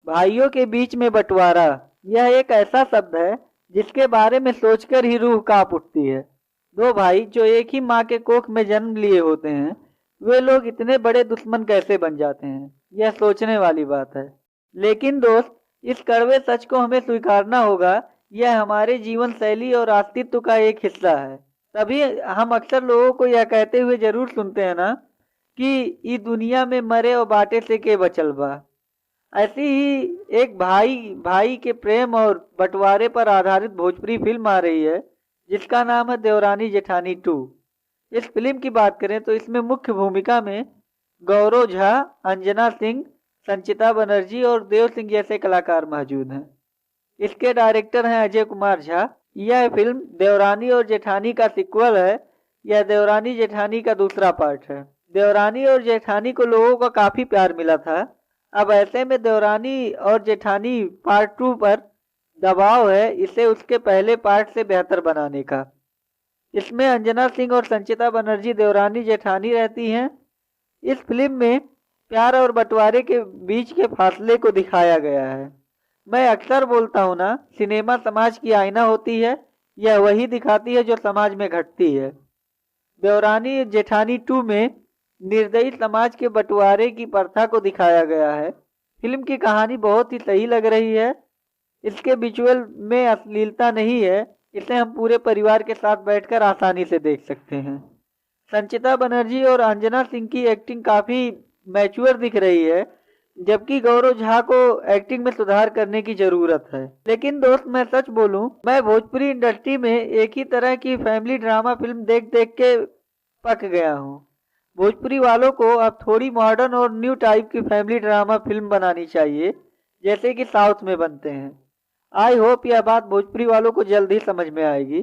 भाइयों के बीच में बंटवारा, यह एक ऐसा शब्द है जिसके बारे में सोचकर ही रूह कांप उठती है। दो भाई जो एक ही माँ के कोख में जन्म लिए होते हैं, वे लोग इतने बड़े दुश्मन कैसे बन जाते हैं, यह सोचने वाली बात है। लेकिन दोस्त, इस कड़वे सच को हमें स्वीकारना होगा, यह हमारे जीवन शैली और अस्तित्व का एक हिस्सा है। तभी हम अक्सर लोगों को यह कहते हुए जरूर सुनते हैं ना कि ई दुनिया में मरे और बाटे से के बचल बा। ऐसी ही एक भाई भाई के प्रेम और बंटवारे पर आधारित भोजपुरी फिल्म आ रही है जिसका नाम है देवरानी जेठानी 2। इस फिल्म की बात करें तो इसमें मुख्य भूमिका में गौरव झा, अंजना सिंह, संचिता बनर्जी और देव सिंह जैसे कलाकार मौजूद हैं। इसके डायरेक्टर हैं अजय कुमार झा। यह फिल्म देवरानी और जेठानी का सिक्वल है। यह देवरानी जेठानी का दूसरा पार्ट है। देवरानी और जेठानी को लोगों का काफी प्यार मिला था। अब ऐसे में देवरानी और जेठानी पार्ट 2 पर दबाव है इसे उसके पहले पार्ट से बेहतर बनाने का। इसमें अंजना सिंह और संचिता बनर्जी देवरानी जेठानी रहती हैं। इस फिल्म में प्यार और बंटवारे के बीच के फासले को दिखाया गया है। मैं अक्सर बोलता हूँ ना, सिनेमा समाज की आईना होती है। यह वही दिखाती है जो समाज में घटती है। देवरानी जेठानी 2 में निर्दयी समाज के बंटवारे की प्रथा को दिखाया गया है। फिल्म की कहानी बहुत ही सही लग रही है। इसके विजुअल में अश्लीलता नहीं है। इसे हम पूरे परिवार के साथ बैठकर आसानी से देख सकते हैं। संचिता बनर्जी और अंजना सिंह की एक्टिंग काफी मैच्योर दिख रही है, जबकि गौरव झा को एक्टिंग में सुधार करने की जरूरत है। लेकिन दोस्त, मैं सच बोलूं, मैं भोजपुरी इंडस्ट्री में एक ही तरह की फैमिली ड्रामा फिल्म देख देख के पक गया हूं। भोजपुरी वालों को अब थोड़ी मॉडर्न और न्यू टाइप की फैमिली ड्रामा फिल्म बनानी चाहिए, जैसे कि साउथ में बनते हैं। आई होप यह बात भोजपुरी वालों को जल्द ही समझ में आएगी।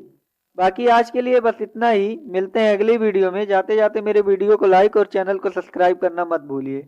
बाकी आज के लिए बस इतना ही। मिलते हैं अगली वीडियो में। जाते जाते मेरे वीडियो को लाइक और चैनल को सब्सक्राइब करना मत भूलिए।